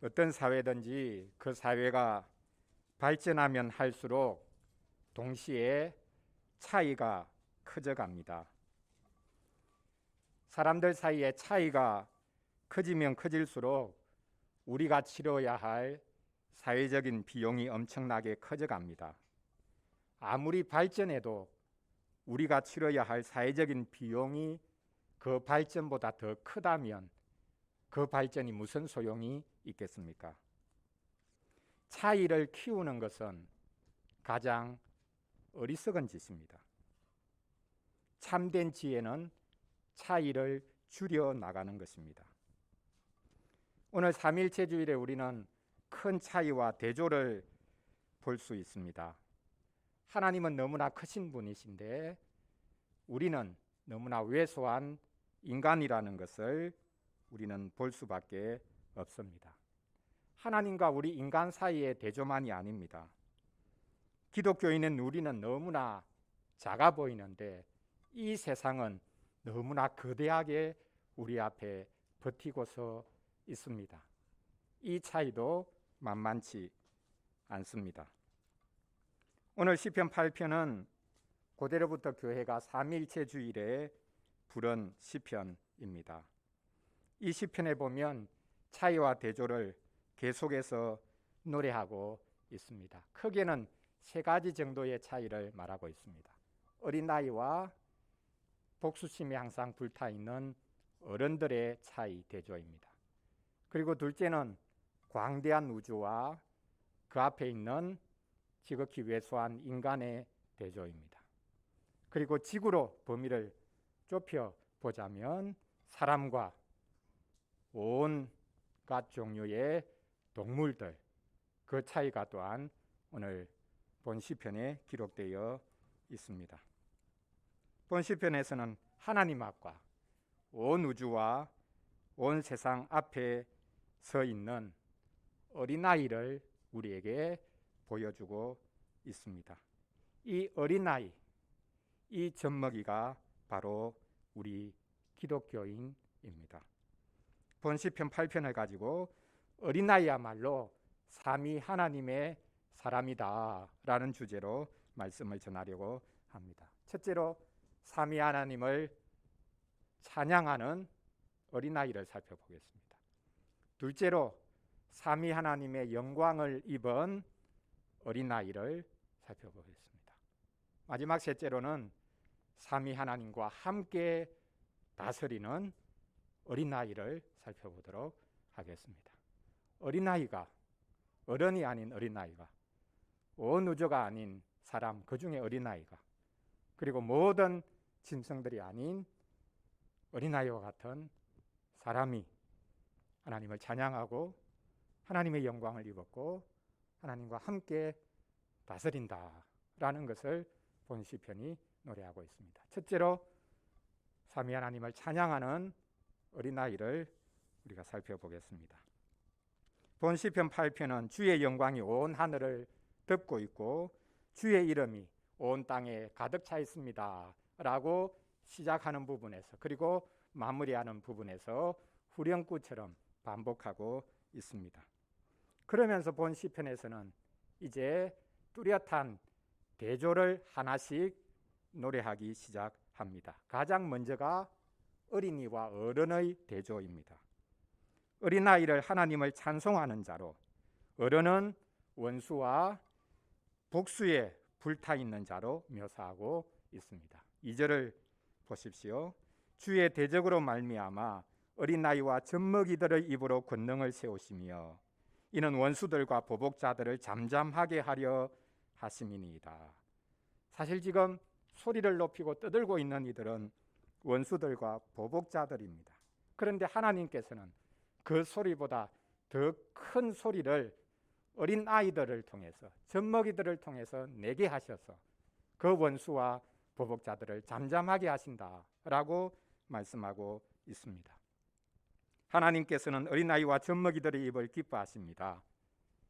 어떤 사회든지 그 사회가 발전하면 할수록 동시에 차이가 커져갑니다. 사람들 사이에 차이가 커지면 커질수록 우리가 치러야 할 사회적인 비용이 엄청나게 커져갑니다. 아무리 발전해도 우리가 치러야 할 사회적인 비용이 그 발전보다 더 크다면 그 발전이 무슨 소용이 있겠습니까? 차이를 키우는 것은 가장 어리석은 짓입니다. 참된 지혜는 차이를 줄여 나가는 것입니다. 오늘 삼일체 주일에 우리는 큰 차이와 대조를 볼 수 있습니다. 하나님은 너무나 크신 분이신데 우리는 너무나 왜소한 인간이라는 것을 우리는 볼 수밖에 없습니다. 하나님과 우리 인간 사이의 대조만이 아닙니다. 기독교인은 우리는 너무나 작아 보이는데 이 세상은 너무나 거대하게 우리 앞에 버티고서 있습니다. 이 차이도 만만치 않습니다. 오늘 시편 8편은 고대로부터 교회가 삼일체 주일에 부른 시편입니다. 이 시편에 보면 차이와 대조를 계속해서 노래하고 있습니다. 크게는 세 가지 정도의 차이를 말하고 있습니다. 어린아이와 복수심이 항상 불타있는 어른들의 차이, 대조입니다. 그리고 둘째는 광대한 우주와 그 앞에 있는 지극히 왜소한 인간의 대조입니다. 그리고 지구로 범위를 좁혀 보자면 사람과 온갖 종류의 동물들, 그 차이가 또한 오늘 본 시편에 기록되어 있습니다. 본 시편에서는 하나님 앞과 온 우주와 온 세상 앞에 서 있는 어린아이를 우리에게 보여주고 있습니다. 이 어린아이, 이 젖먹이가 바로 우리 기독교인입니다. 본 시편 8편을 가지고 어린아이야말로 삼위 하나님의 사람이다 라는 주제로 말씀을 전하려고 합니다. 첫째로 삼위 하나님을 찬양하는 어린아이를 살펴보겠습니다. 둘째로 삼위 하나님의 영광을 입은 어린아이를 살펴보겠습니다. 마지막 셋째로는 삼위 하나님과 함께 다스리는 어린아이를 살펴보도록 하겠습니다. 어린아이가, 어른이 아닌 어린아이가, 온 우주가 아닌 사람, 그 중에 어린아이가, 그리고 모든 짐승들이 아닌 어린아이와 같은 사람이 하나님을 찬양하고 하나님의 영광을 입었고 하나님과 함께 다스린다라는 것을 본 시편이 노래하고 있습니다. 첫째로 삼위 하나님을 찬양하는 어린아이를 우리가 살펴보겠습니다. 본 시편 8편은 주의 영광이 온 하늘을 덮고 있고 주의 이름이 온 땅에 가득 차 있습니다 라고 시작하는 부분에서, 그리고 마무리하는 부분에서 후렴구처럼 반복하고 있습니다. 그러면서 본 시편에서는 이제 뚜렷한 대조를 하나씩 노래하기 시작합니다. 가장 먼저가 어린이와 어른의 대조입니다. 어린아이를 하나님을 찬송하는 자로, 어른은 원수와 복수에 불타있는 자로 묘사하고 있습니다. 2절을 보십시오. 주의 대적으로 말미암아 어린아이와 젖먹이들의 입으로 권능을 세우시며 이는 원수들과 보복자들을 잠잠하게 하려 하심이니이다. 사실 지금 소리를 높이고 떠들고 있는 이들은 원수들과 보복자들입니다. 그런데 하나님께서는 그 소리보다 더 큰 소리를 어린 아이들을 통해서, 젖먹이들을 통해서 내게 하셔서 그 원수와 보복자들을 잠잠하게 하신다라고 말씀하고 있습니다. 하나님께서는 어린아이와 젖먹이들의 입을 기뻐하십니다.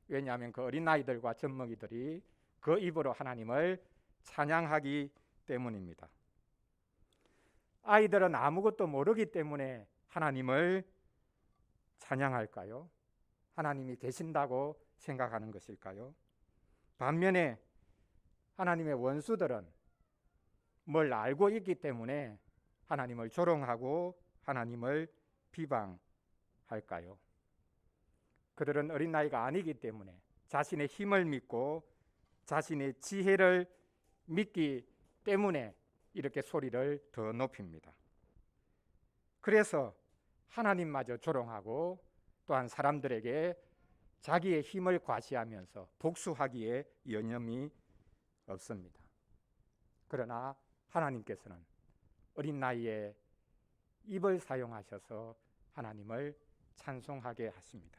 왜냐하면 그 어린아이들과 젖먹이들이 그 입으로 하나님을 찬양하기 때문입니다. 아이들은 아무것도 모르기 때문에 하나님을 찬양할까요? 하나님이 계신다고 생각하는 것일까요? 반면에 하나님의 원수들은 뭘 알고 있기 때문에 하나님을 조롱하고 하나님을 비방할까요? 그들은 어린아이가 아니기 때문에 자신의 힘을 믿고 자신의 지혜를 믿기 때문에 이렇게 소리를 더 높입니다. 그래서 하나님마저 조롱하고 또한 사람들에게 자기의 힘을 과시하면서 복수하기에 여념이 없습니다. 그러나 하나님께서는 어린 나이에 입을 사용하셔서 하나님을 찬송하게 하십니다.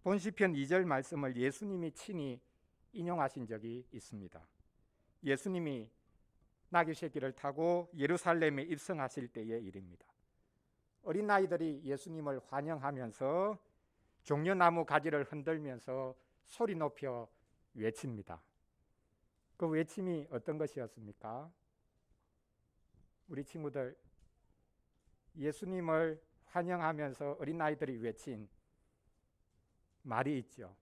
본 시편 2절 말씀을 예수님이 친히 인용하신 적이 있습니다. 예수님이 나귀 새끼를 타고 예루살렘에 입성하실 때의 일입니다. 어린 아이들이 예수님을 환영하면서 종려나무 가지를 흔들면서 소리 높여 외칩니다. 그 외침이 어떤 것이었습니까? 우리 친구들, 예수님을 환영하면서 어린 아이들이 외친 말이 있죠.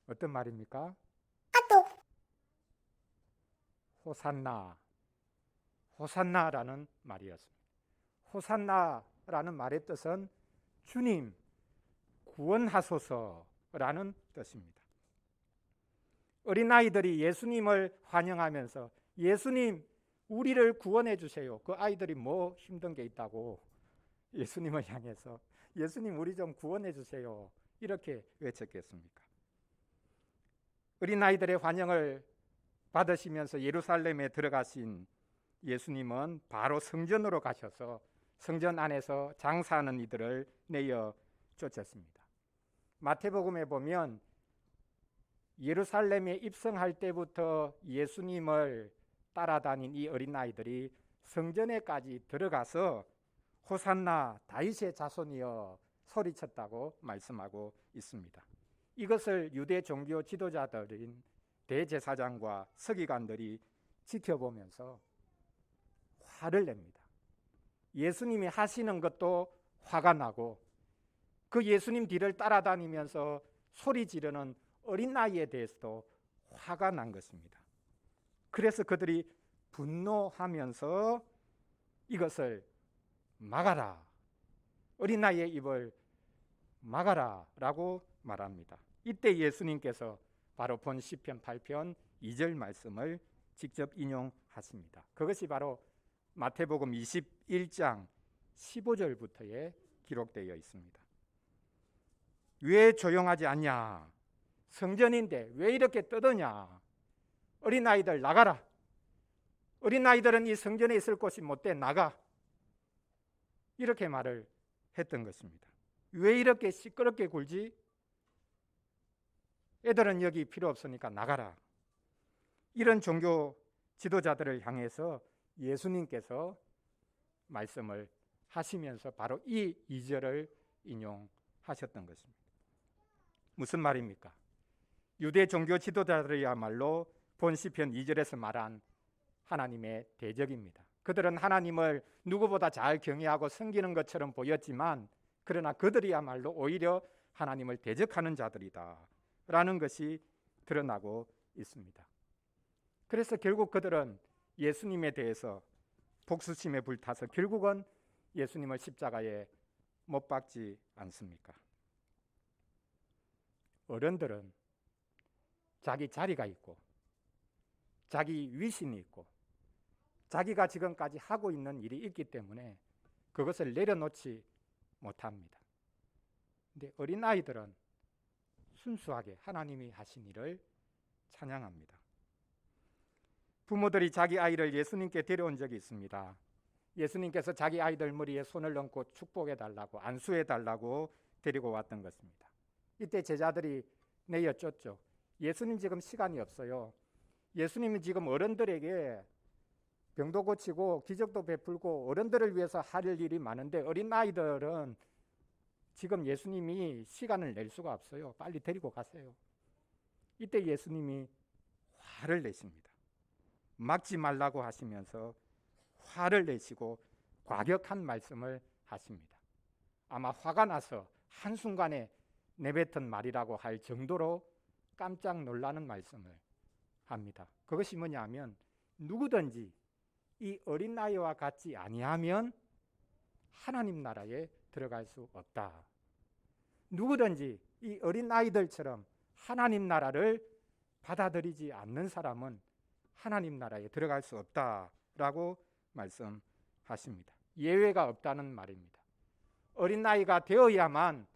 어떤 말입니까? 호산나, 호산나라는 말이었습니다. 호산나라는 말의 뜻은 주님 구원하소서라는 뜻입니다. 어린아이들이 예수님을 환영하면서 예수님 우리를 구원해 주세요. 그 아이들이 뭐 힘든 게 있다고 예수님을 향해서 예수님 우리 좀 구원해 주세요 이렇게 외쳤겠습니까? 어린아이들의 환영을 받으시면서 예루살렘에 들어가신 예수님은 바로 성전으로 가셔서 성전 안에서 장사하는 이들을 내어 쫓았습니다. 마태복음에 보면 예루살렘에 입성할 때부터 예수님을 따라다닌 이 어린아이들이 성전에까지 들어가서 호산나 다윗의 자손이여 소리쳤다고 말씀하고 있습니다. 이것을 유대 종교 지도자들인 대제사장과 서기관들이 지켜보면서 화를 냅니다. 예수님이 하시는 것도 화가 나고 그 예수님 뒤를 따라다니면서 소리 지르는 어린 아이에 대해서도 화가 난 것입니다. 그래서 그들이 분노하면서 이것을 막아라, 어린 아이의 입을 막아라 라고 말합니다. 이때 예수님께서 바로 본 시편 8편 2절 말씀을 직접 인용하십니다. 그것이 바로 마태복음 21장 15절부터에 기록되어 있습니다. 왜 조용하지 않냐? 성전인데 왜 이렇게 떠드냐? 어린아이들 나가라. 어린아이들은 이 성전에 있을 곳이 못돼 나가. 이렇게 말을 했던 것입니다. 왜 이렇게 시끄럽게 굴지? 애들은 여기 필요 없으니까 나가라. 이런 종교 지도자들을 향해서 예수님께서 말씀을 하시면서 바로 이 2절을 인용하셨던 것입니다. 무슨 말입니까? 유대 종교 지도자들이야말로 본 시편 2절에서 말한 하나님의 대적입니다. 그들은 하나님을 누구보다 잘 경외하고 섬기는 것처럼 보였지만 그러나 그들이야말로 오히려 하나님을 대적하는 자들이다 라는 것이 드러나고 있습니다. 그래서 결국 그들은 예수님에 대해서 복수심에 불타서 결국은 예수님을 십자가에 못 박지 않습니까? 어른들은 자기 자리가 있고 자기 위신이 있고 자기가 지금까지 하고 있는 일이 있기 때문에 그것을 내려놓지 못합니다. 근데 어린아이들은 순수하게 하나님이 하신 일을 찬양합니다. 부모들이 자기 아이를 예수님께 데려온 적이 있습니다. 예수님께서 자기 아이들 머리에 손을 얹고 축복해 달라고 안수해 달라고 데리고 왔던 것입니다. 이때 제자들이 내어쫓죠. 예수님 지금 시간이 없어요. 예수님은 지금 어른들에게 병도 고치고 기적도 베풀고 어른들을 위해서 할 일이 많은데 어린 아이들은 지금 예수님이 시간을 낼 수가 없어요. 빨리 데리고 가세요. 이때 예수님이 화를 내십니다. 막지 말라고 하시면서 화를 내시고 과격한 말씀을 하십니다. 아마 화가 나서 한순간에 내뱉은 말이라고 할 정도로 깜짝 놀라는 말씀을 합니다. 그것이 뭐냐 하면 누구든지 이 어린아이와 같지 아니하면 하나님 나라에 들어갈 수 없다. 누구든지 이 어린아이들처럼 하나님 나라를 받아들이지 않는 사람은 하나님 나라에 들어갈 수 없다라고 말씀하십니다. 예외가 없다는 말입니다. 어린아이가 되어야만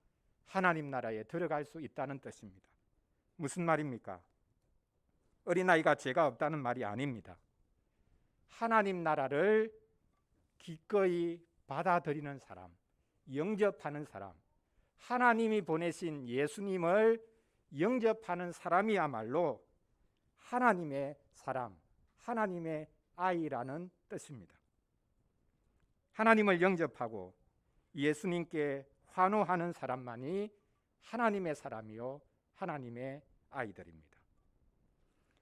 하나님 나라에 들어갈 수 있다는 뜻입니다. 무슨 말입니까? 어린아이가 죄가 없다는 말이 아닙니다. 하나님 나라를 기꺼이 받아들이는 사람, 영접하는 사람, 하나님이 보내신 예수님을 영접하는 사람이야말로 하나님의 사람, 하나님의 아이라는 뜻입니다. 하나님을 영접하고 예수님께 환호하는 사람만이 하나님의 사람이요 하나님의 아이들입니다.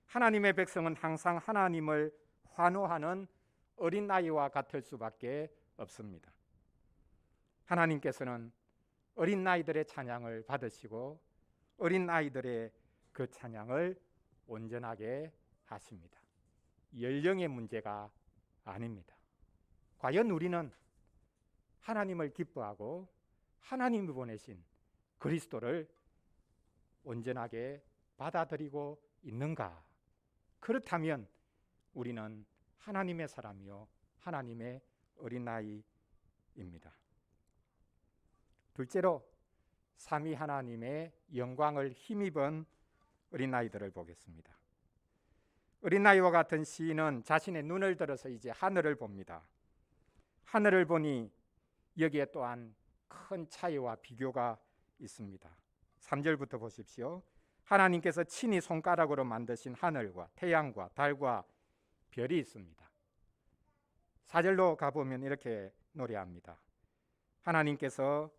하나님의 백성은 항상 하나님을 환호하는 어린아이와 같을 수밖에 없습니다. 하나님께서는 어린아이들의 찬양을 받으시고 어린아이들의 그 찬양을 온전하게 하십니다. 연령의 문제가 아닙니다. 과연 우리는 하나님을 기뻐하고 하나님이 보내신 그리스도를 온전하게 받아들이고 있는가? 그렇다면 우리는 하나님의 사람이요 하나님의 어린아이입니다. 둘째로 삼위 하나님의 영광을 힘입은 어린아이들을 보겠습니다. 어린아이와 같은 시인은 자신의 눈을 들어서 이제 하늘을 봅니다. 하늘을 보니 여기에 또한 큰 차이와 비교가 있습니다. 3절부터 보십시오. 하나님께서 친히 손가락으로 만드신 하늘과 태양과 달과 별이 있습니다. 4절로 가보면 이렇게 노래합니다. 하나님께서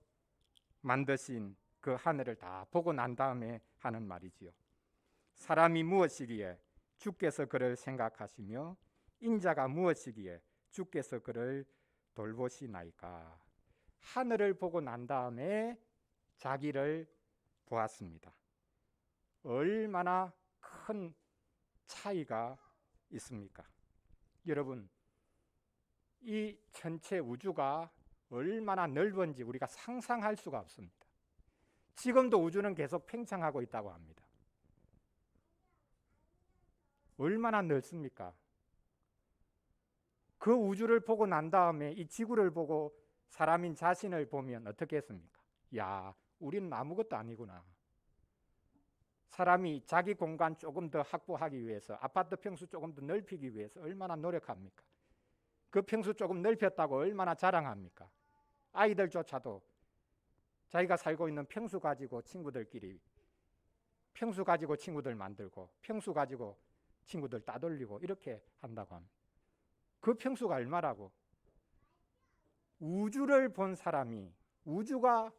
만드신 그 하늘을 다 보고 난 다음에 하는 말이지요. 사람이 무엇이기에 주께서 그를 생각하시며 인자가 무엇이기에 주께서 그를 돌보시나이까. 하늘을 보고 난 다음에 자기를 보았습니다. 얼마나 큰 차이가 있습니까? 여러분, 이 전체 우주가 얼마나 넓은지 우리가 상상할 수가 없습니다. 지금도 우주는 계속 팽창하고 있다고 합니다. 얼마나 넓습니까? 그 우주를 보고 난 다음에 이 지구를 보고 사람인 자신을 보면 어떻게 했습니까? 야, 우리는 아무것도 아니구나. 사람이 자기 공간 조금 더 확보하기 위해서, 아파트 평수 조금 더 넓히기 위해서 얼마나 노력합니까? 그 평수 조금 넓혔다고 얼마나 자랑합니까? 아이들조차도 자기가 살고 있는 평수 가지고 친구들끼리 평수 가지고 친구들 만들고 평수 가지고 친구들 따돌리고 이렇게 한다고 합니다. 그 평수가 얼마라고? 우주를 본 사람이 우주가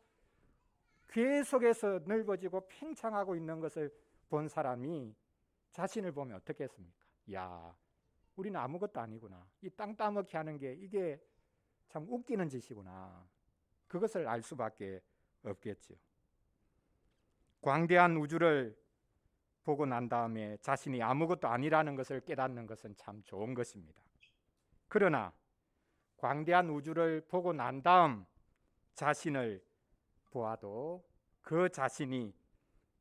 계속해서 넓어지고 팽창하고 있는 것을 본 사람이 자신을 보면 어떻게 했습니까? 야, 우리는 아무것도 아니구나. 이 땅 따먹기 하는 게 이게 참 웃기는 짓이구나. 그것을 알 수밖에 없겠죠. 광대한 우주를 보고 난 다음에 자신이 아무것도 아니라는 것을 깨닫는 것은 참 좋은 것입니다. 그러나 광대한 우주를 보고 난 다음 자신을 보아도 그 자신이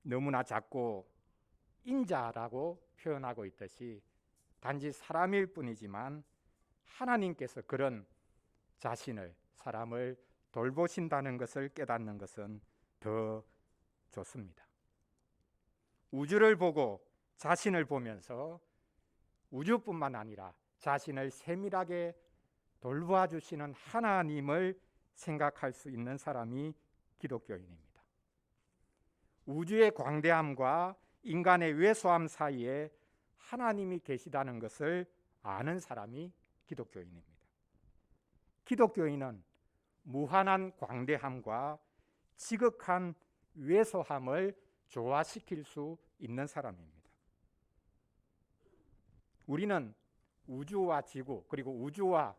너무나 작고 인자라고 표현하고 있듯이 단지 사람일 뿐이지만 하나님께서 그런 자신을, 사람을 돌보신다는 것을 깨닫는 것은 더 좋습니다. 우주를 보고 자신을 보면서 우주뿐만 아니라 자신을 세밀하게 돌보아 주시는 하나님을 생각할 수 있는 사람이 기독교인입니다. 우주의 광대함과 인간의 왜소함 사이에 하나님이 계시다는 것을 아는 사람이 기독교인입니다. 기독교인은 무한한 광대함과 지극한 왜소함을 조화시킬 수 있는 사람입니다. 우리는 우주와 지구 그리고 우주와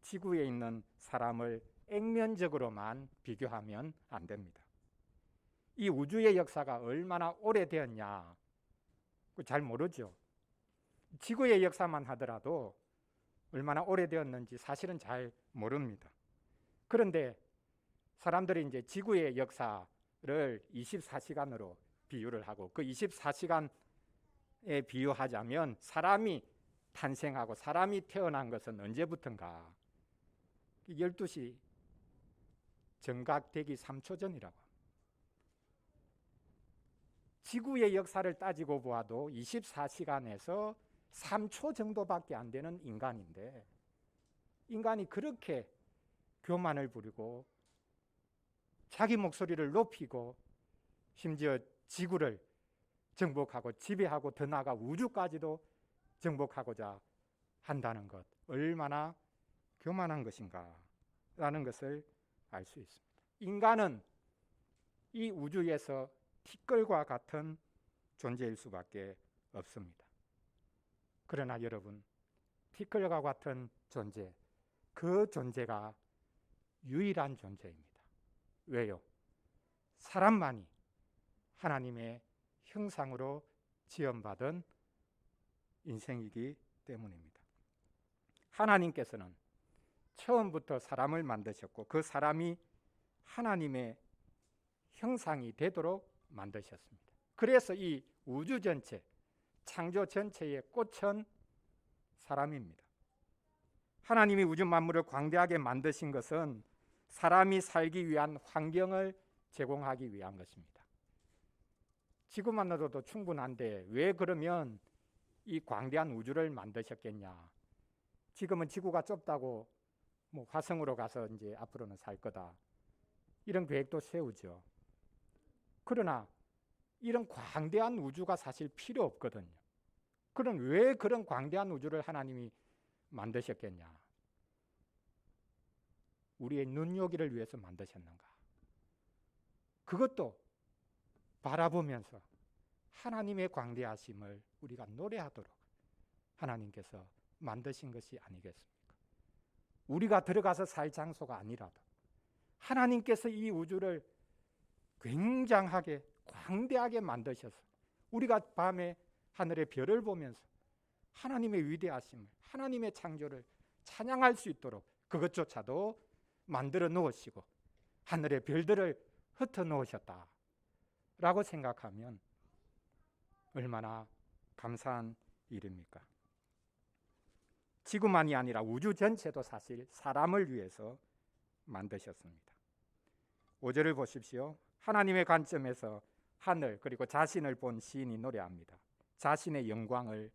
지구에 있는 사람을 액면적으로만 비교하면 안 됩니다. 이 우주의 역사가 얼마나 오래되었냐 잘 모르죠. 지구의 역사만 하더라도 얼마나 오래되었는지 사실은 잘 모릅니다. 그런데 사람들이 이제 지구의 역사를 24시간으로 비유를 하고, 그 24시간에 비유하자면 사람이 탄생하고 사람이 태어난 것은 언제부턴가? 12시 정각되기 3초 전이라고. 지구의 역사를 따지고 보아도 24시간에서 3초 정도밖에 안 되는 인간인데, 인간이 그렇게 교만을 부리고 자기 목소리를 높이고 심지어 지구를 정복하고 지배하고 더 나아가 우주까지도 정복하고자 한다는 것, 얼마나 교만한 것인가 라는 것을 알 수 있습니다. 인간은 이 우주에서 티끌과 같은 존재일 수밖에 없습니다. 그러나 여러분, 티끌과 같은 존재, 그 존재가 유일한 존재입니다. 왜요? 사람만이 하나님의 형상으로 지음받은 인생이기 때문입니다. 하나님께서는 처음부터 사람을 만드셨고 그 사람이 하나님의 형상이 되도록 만드셨습니다. 그래서 이 우주 전체, 창조 전체의 꽃은 사람입니다. 하나님이 우주 만물을 광대하게 만드신 것은 사람이 살기 위한 환경을 제공하기 위한 것입니다. 지구만으로도 충분한데 왜 그러면 이 광대한 우주를 만드셨겠냐? 지금은 지구가 좁다고 화성으로 가서 이제 앞으로는 살 거다, 이런 계획도 세우죠. 그러나 이런 광대한 우주가 사실 필요 없거든요. 그럼 왜 그런 광대한 우주를 하나님이 만드셨겠냐? 우리의 눈요기를 위해서 만드셨는가? 그것도 바라보면서 하나님의 광대하심을 우리가 노래하도록 하나님께서 만드신 것이 아니겠습니까? 우리가 들어가서 살 장소가 아니라도 하나님께서 이 우주를 굉장하게 광대하게 만드셔서 우리가 밤에 하늘의 별을 보면서 하나님의 위대하심을, 하나님의 창조를 찬양할 수 있도록 그것조차도 만들어 놓으시고 하늘의 별들을 흩어 놓으셨다라고 생각하면 얼마나 감사한 일입니까? 지구만이 아니라 우주 전체도 사실 사람을 위해서 만드셨습니다. 5절을 보십시오. 하나님의 관점에서 하늘 그리고 자신을 본 시인이 노래합니다. 자신의 영광을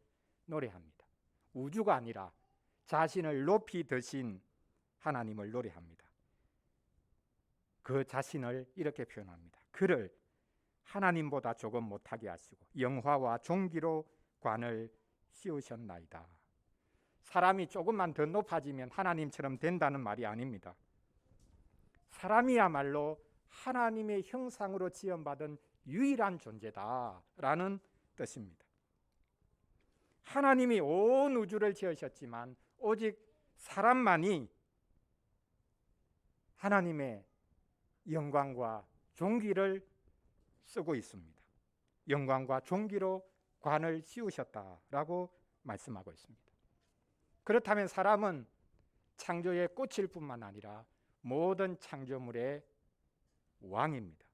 노래합니다. 우주가 아니라 자신을 높이 드신 하나님을 노래합니다. 그 자신을 이렇게 표현합니다. 그를 하나님보다 조금 못하게 하시고 영화와 존귀로 관을 씌우셨나이다. 사람이 조금만 더 높아지면 하나님처럼 된다는 말이 아닙니다. 사람이야말로 하나님의 형상으로 지음받은 유일한 존재다라는 뜻입니다. 하나님이 온 우주를 지으셨지만 오직 사람만이 하나님의 영광과 존귀를 쓰고 있습니다. 영광과 존귀로 관을 씌우셨다라고 말씀하고 있습니다. 그렇다면 사람은 창조의 꽃일 뿐만 아니라 모든 창조물의 왕입니다.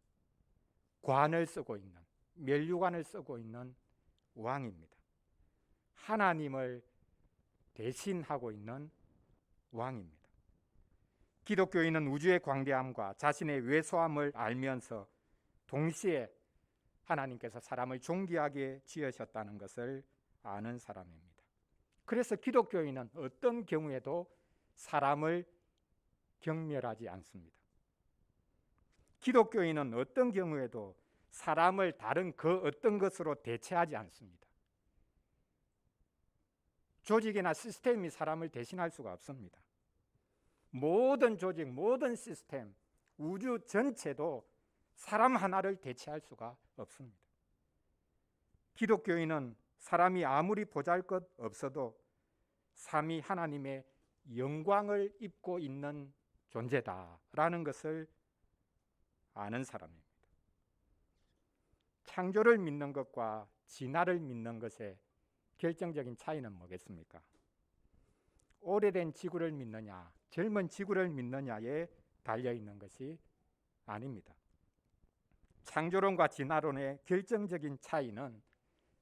관을 쓰고 있는, 면류관을 쓰고 있는 왕입니다. 하나님을 대신하고 있는 왕입니다. 기독교인은 우주의 광대함과 자신의 왜소함을 알면서 동시에 하나님께서 사람을 존귀하게 지으셨다는 것을 아는 사람입니다. 그래서 기독교인은 어떤 경우에도 사람을 경멸하지 않습니다. 기독교인은 어떤 경우에도 사람을 다른 그 어떤 것으로 대체하지 않습니다. 조직이나 시스템이 사람을 대신할 수가 없습니다. 모든 조직, 모든 시스템, 우주 전체도 사람 하나를 대체할 수가 없습니다. 기독교인은 사람이 아무리 보잘것 없어도 삼위 하나님의 영광을 입고 있는 존재다라는 것을 아는 사람입니다. 창조를 믿는 것과 진화를 믿는 것의 결정적인 차이는 뭐겠습니까? 오래된 지구를 믿느냐, 젊은 지구를 믿느냐에 달려있는 것이 아닙니다. 창조론과 진화론의 결정적인 차이는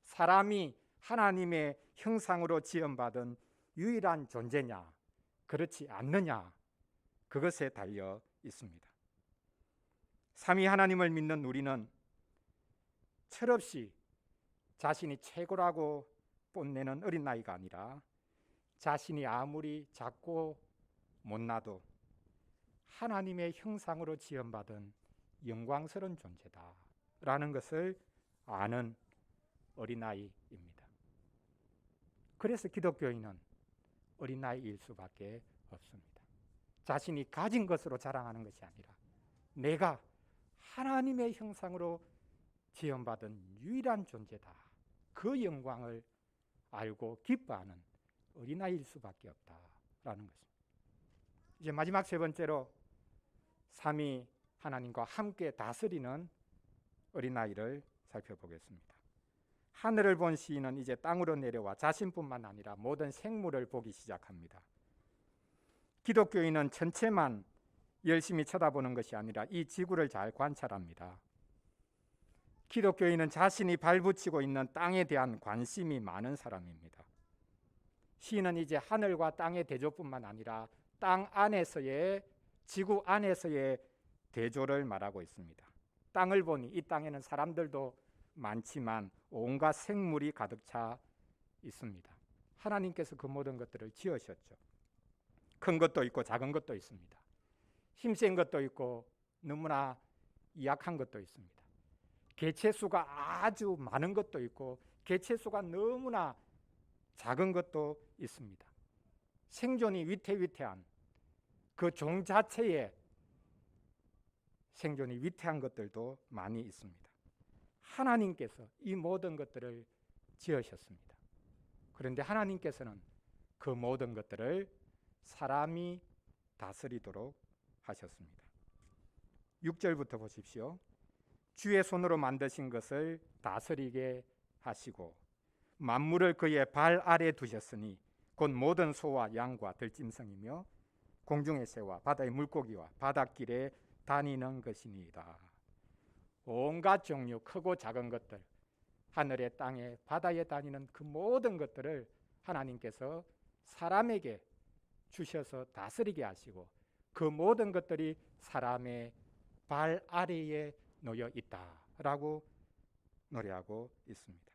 사람이 하나님의 형상으로 지음받은 유일한 존재냐, 그렇지 않느냐, 그것에 달려 있습니다. 삼위 하나님을 믿는 우리는 철없이 자신이 최고라고 뽐내는 어린아이가 아니라 자신이 아무리 작고 못나도 하나님의 형상으로 지음받은 영광스러운 존재다라는 것을 아는 어린아이입니다. 그래서 기독교인은 어린아이일 수밖에 없습니다. 자신이 가진 것으로 자랑하는 것이 아니라 내가 하나님의 형상으로 지음받은 유일한 존재다, 그 영광을 알고 기뻐하는 어린아이일 수밖에 없다라는 것입니다. 이제 마지막 세 번째로 삼위 하나님과 함께 다스리는 어린아이를 살펴보겠습니다. 하늘을 본 시인은 이제 땅으로 내려와 자신뿐만 아니라 모든 생물을 보기 시작합니다. 기독교인은 전체만 열심히 쳐다보는 것이 아니라 이 지구를 잘 관찰합니다. 기독교인은 자신이 발붙이고 있는 땅에 대한 관심이 많은 사람입니다. 시인은 이제 하늘과 땅의 대조뿐만 아니라 땅 안에서의, 지구 안에서의 대조를 말하고 있습니다. 땅을 보니 이 땅에는 사람들도 많지만 온갖 생물이 가득 차 있습니다. 하나님께서 그 모든 것들을 지으셨죠. 큰 것도 있고 작은 것도 있습니다. 힘센 것도 있고 너무나 약한 것도 있습니다. 개체수가 아주 많은 것도 있고 개체수가 너무나 작은 것도 있습니다. 생존이 위태위태한 그 종 자체에 생존이 위태한 것들도 많이 있습니다. 하나님께서 이 모든 것들을 지으셨습니다. 그런데 하나님께서는 그 모든 것들을 사람이 다스리도록 하셨습니다. 6절부터 보십시오. 주의 손으로 만드신 것을 다스리게 하시고 만물을 그의 발 아래 두셨으니 곧 모든 소와 양과 들짐승이며 공중의 새와 바다의 물고기와 바닷길에 다니는 것이니이다. 온갖 종류 크고 작은 것들, 하늘에 땅에 바다에 다니는 그 모든 것들을 하나님께서 사람에게 주셔서 다스리게 하시고 그 모든 것들이 사람의 발 아래에 놓여 있다라고 노래하고 있습니다.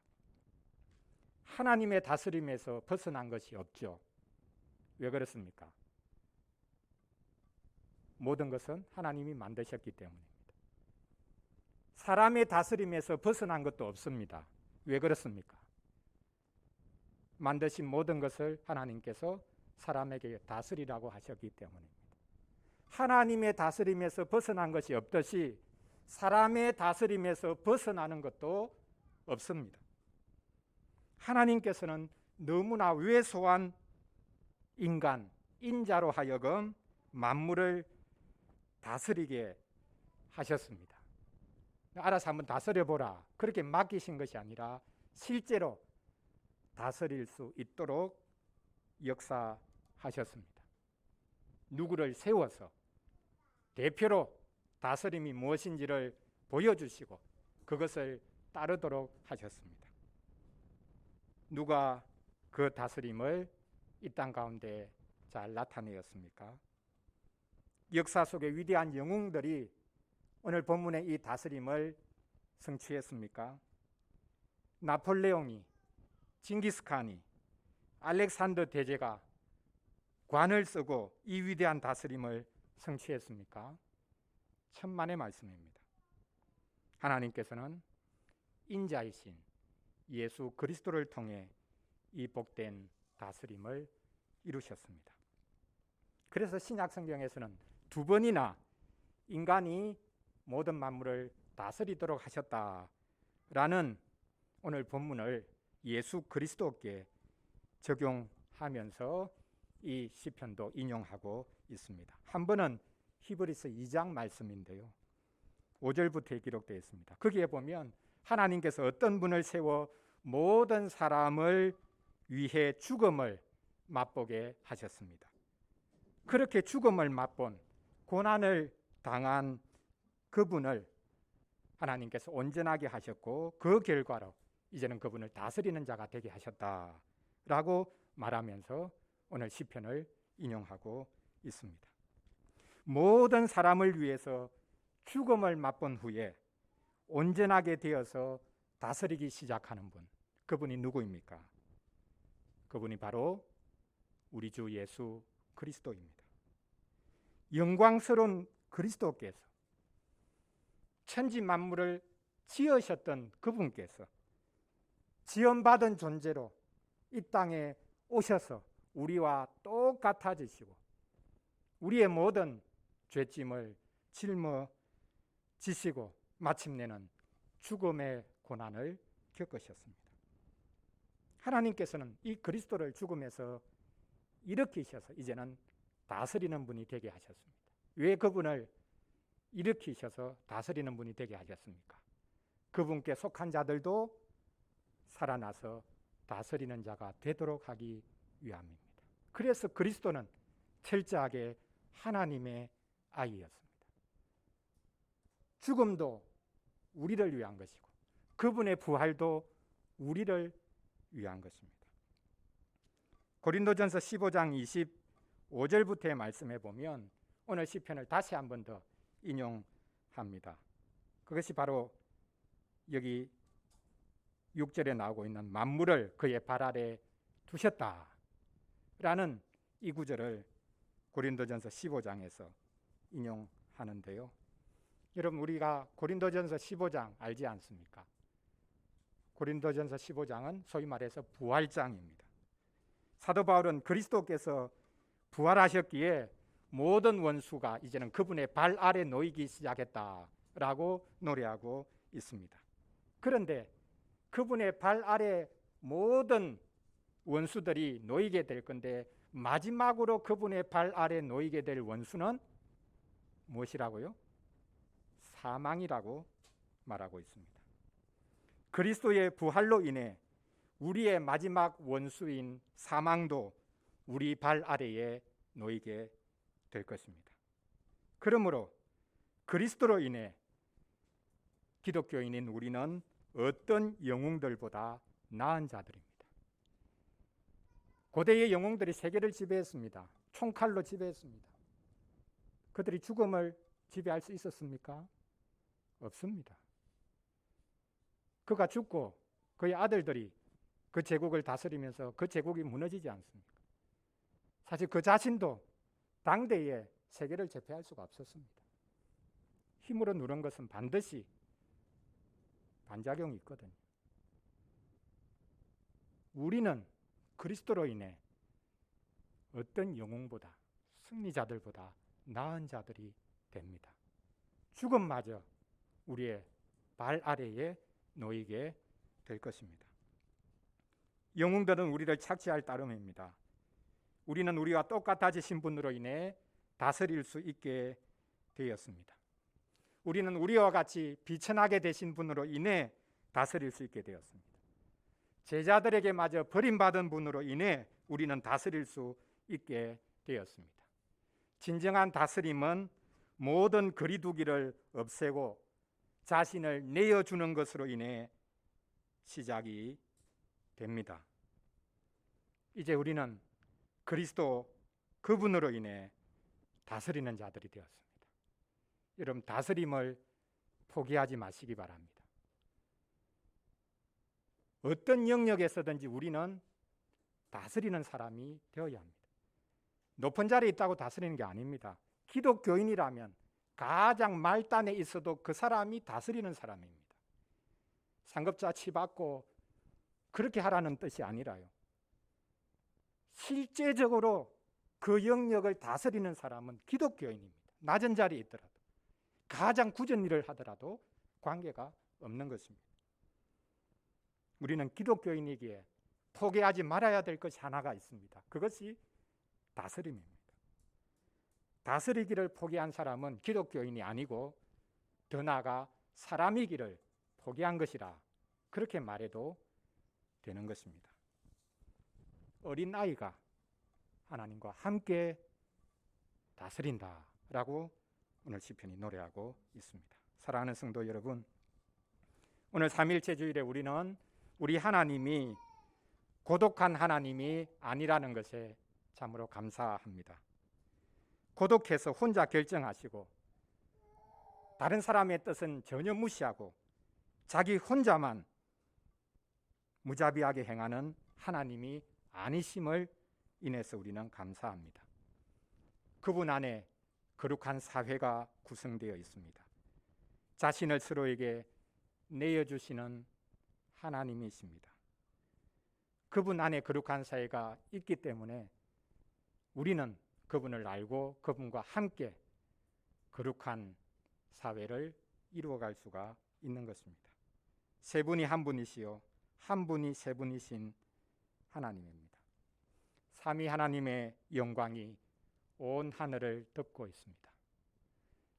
하나님의 다스림에서 벗어난 것이 없죠. 왜 그렇습니까? 모든 것은 하나님이 만드셨기 때문입니다. 사람의 다스림에서 벗어난 것도 없습니다. 왜 그렇습니까? 만드신 모든 것을 하나님께서 사람에게 다스리라고 하셨기 때문입니다. 하나님의 다스림에서 벗어난 것이 없듯이 사람의 다스림에서 벗어나는 것도 없습니다. 하나님께서는 너무나 왜소한 인간, 인자로 하여금 만물을 다스리게 하셨습니다. 알아서 한번 다스려보라, 그렇게 맡기신 것이 아니라 실제로 다스릴 수 있도록 역사하셨습니다. 누구를 세워서 대표로 다스림이 무엇인지를 보여주시고 그것을 따르도록 하셨습니다. 누가 그 다스림을 이 땅 가운데 잘 나타내었습니까? 역사 속의 위대한 영웅들이 오늘 본문의 이 다스림을 성취했습니까? 나폴레옹이, 징기스칸이, 알렉산더 대제가 관을 쓰고 이 위대한 다스림을 성취했습니까? 천만의 말씀입니다. 하나님께서는 인자이신 예수 그리스도를 통해 이 복된 다스림을 이루셨습니다. 그래서 신약 성경에서는 두 번이나 인간이 모든 만물을 다스리도록 하셨다라는 오늘 본문을 예수 그리스도께 적용하면서 이 시편도 인용하고 있습니다. 한 번은 히브리서 2장 말씀인데요. 5절부터 기록되어 있습니다. 거기에 보면 하나님께서 어떤 분을 세워 모든 사람을 위해 죽음을 맛보게 하셨습니다. 그렇게 죽음을 맛본 고난을 당한 그분을 하나님께서 온전하게 하셨고 그 결과로 이제는 그분을 다스리는 자가 되게 하셨다라고 말하면서 오늘 시편을 인용하고 있습니다. 모든 사람을 위해서 죽음을 맛본 후에 온전하게 되어서 다스리기 시작하는 분, 그분이 누구입니까? 그분이 바로 우리 주 예수 그리스도입니다. 영광스러운 그리스도께서 천지 만물을 지으셨던 그분께서 지원받은 존재로 이 땅에 오셔서 우리와 똑같아지시고 우리의 모든 죄짐을 짊어지시고 마침내는 죽음의 고난을 겪으셨습니다. 하나님께서는 이 그리스도를 죽음에서 일으키셔서 이제는 다스리는 분이 되게 하셨습니다. 왜 그분을 일으키셔서 다스리는 분이 되게 하셨습니까? 그분께 속한 자들도 살아나서 다스리는 자가 되도록 하기 위함입니다. 그래서 그리스도는 철저하게 하나님의 아이였습니다. 죽음도 우리를 위한 것이고 그분의 부활도 우리를 위한 것입니다. 고린도전서 15장 25절부터의 말씀에 보면 오늘 시편을 다시 한 번 더 인용합니다. 그것이 바로 여기 6절에 나오고 있는 만물을 그의 발 아래 두셨다라는 이 구절을 고린도전서 15장에서 인용하는데요. 여러분 우리가 고린도전서 15장 알지 않습니까? 고린도전서 15장은 소위 말해서 부활장입니다. 사도 바울은 그리스도께서 부활하셨기에 모든 원수가 이제는 그분의 발 아래 놓이기 시작했다라고 노래하고 있습니다. 그런데 그분의 발 아래 모든 원수들이 놓이게 될 건데 마지막으로 그분의 발 아래 놓이게 될 원수는 무엇이라고요? 사망이라고 말하고 있습니다. 그리스도의 부활로 인해 우리의 마지막 원수인 사망도 우리 발 아래에 놓이게 될 것입니다. 그러므로 그리스도로 인해 기독교인인 우리는 어떤 영웅들보다 나은 자들입니다. 고대의 영웅들이 세계를 지배했습니다. 총칼로 지배했습니다. 그들이 죽음을 지배할 수 있었습니까? 없습니다. 그가 죽고 그의 아들들이 그 제국을 다스리면서 그 제국이 무너지지 않습니까? 사실 그 자신도 당대에 세계를 제패할 수가 없었습니다. 힘으로 누른 것은 반드시 반작용이 있거든요. 우리는 그리스도로 인해 어떤 영웅보다 승리자들보다 나은 자들이 됩니다. 죽음마저 우리의 발 아래에 놓이게 될 것입니다. 영웅들은 우리를 착취할 따름입니다. 우리는 우리와 똑같아지신 분으로 인해 다스릴 수 있게 되었습니다. 우리는 우리와 같이 비천하게 되신 분으로 인해 다스릴 수 있게 되었습니다. 제자들에게 마저 버림받은 분으로 인해 우리는 다스릴 수 있게 되었습니다. 진정한 다스림은 모든 거리두기를 없애고 자신을 내어주는 것으로 인해 시작이 됩니다. 이제 우리는 그리스도 그분으로 인해 다스리는 자들이 되었습니다. 여러분 다스림을 포기하지 마시기 바랍니다. 어떤 영역에서든지 우리는 다스리는 사람이 되어야 합니다. 높은 자리에 있다고 다스리는 게 아닙니다. 기독교인이라면 가장 말단에 있어도 그 사람이 다스리는 사람입니다. 상급자 치받고 그렇게 하라는 뜻이 아니라요. 실제적으로 그 영역을 다스리는 사람은 기독교인입니다. 낮은 자리에 있더라도 가장 굳은 일을 하더라도 관계가 없는 것입니다. 우리는 기독교인이기에 포기하지 말아야 될 것이 하나가 있습니다. 그것이 다스림입니다. 다스리기를 포기한 사람은 기독교인이 아니고 더 나아가 사람이기를 포기한 것이라 그렇게 말해도 되는 것입니다. 어린 아이가 하나님과 함께 다스린다라고 오늘 시편이 노래하고 있습니다. 사랑하는 성도 여러분, 오늘 삼일체 주일에 우리는 우리 하나님이 고독한 하나님이 아니라는 것에 참으로 감사합니다. 고독해서 혼자 결정하시고 다른 사람의 뜻은 전혀 무시하고 자기 혼자만 무자비하게 행하는 하나님이 아니심을 인해서 우리는 감사합니다. 그분 안에 거룩한 사회가 구성되어 있습니다. 자신을 서로에게 내어주시는 하나님이십니다. 그분 안에 거룩한 사회가 있기 때문에 우리는 그분을 알고 그분과 함께 거룩한 사회를 이루어갈 수가 있는 것입니다. 세 분이 한 분이시요 한 분이 세 분이신 하나님입니다. 삼위 하나님의 영광이 온 하늘을 덮고 있습니다.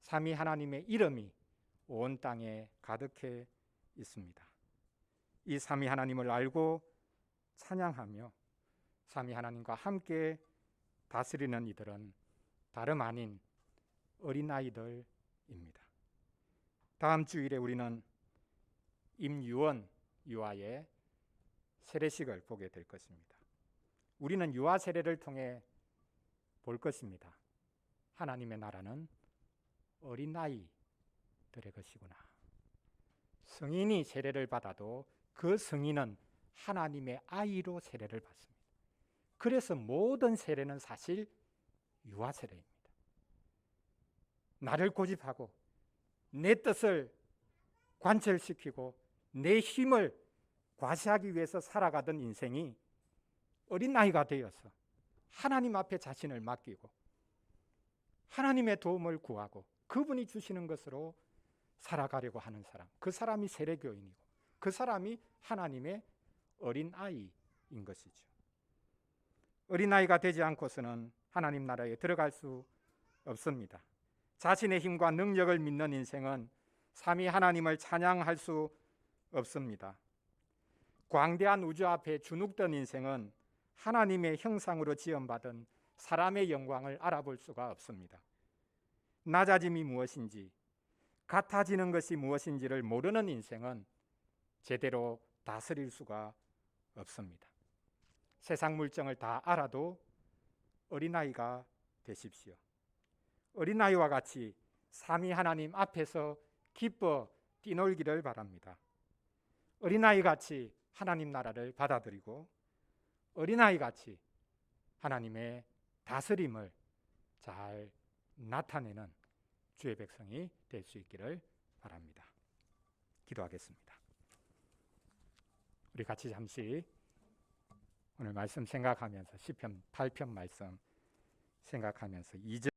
삼위 하나님의 이름이 온 땅에 가득해 있습니다. 이 삼위 하나님을 알고 찬양하며 삼위 하나님과 함께 다스리는 이들은 다름 아닌 어린아이들입니다. 다음 주일에 우리는 임유원 유아의 세례식을 보게 될 것입니다. 우리는 유아 세례를 통해 볼 것입니다. 하나님의 나라는 어린아이들의 것이구나. 성인이 세례를 받아도 그 성인은 하나님의 아이로 세례를 받습니다. 그래서 모든 세례는 사실 유아 세례입니다. 나를 고집하고 내 뜻을 관철시키고 내 힘을 과시하기 위해서 살아가던 인생이 어린아이가 되어서 하나님 앞에 자신을 맡기고 하나님의 도움을 구하고 그분이 주시는 것으로 살아가려고 하는 사람, 그 사람이 세례교인이고 그 사람이 하나님의 어린아이인 것이죠. 어린아이가 되지 않고서는 하나님 나라에 들어갈 수 없습니다. 자신의 힘과 능력을 믿는 인생은 삼위 하나님을 찬양할 수 없습니다. 광대한 우주 앞에 주눅든 인생은 하나님의 형상으로 지음받은 사람의 영광을 알아볼 수가 없습니다. 낮아짐이 무엇인지, 같아지는 것이 무엇인지를 모르는 인생은 제대로 다스릴 수가 없습니다. 세상 물정을 다 알아도 어린아이가 되십시오. 어린아이와 같이 삼위 하나님 앞에서 기뻐 뛰놀기를 바랍니다. 어린아이같이 하나님 나라를 받아들이고 어린아이같이 하나님의 다스림을 잘 나타내는 주의 백성이 될 수 있기를 바랍니다. 기도하겠습니다. 우리 같이 잠시 오늘 말씀 생각하면서 시편 8편 말씀 생각하면서 2절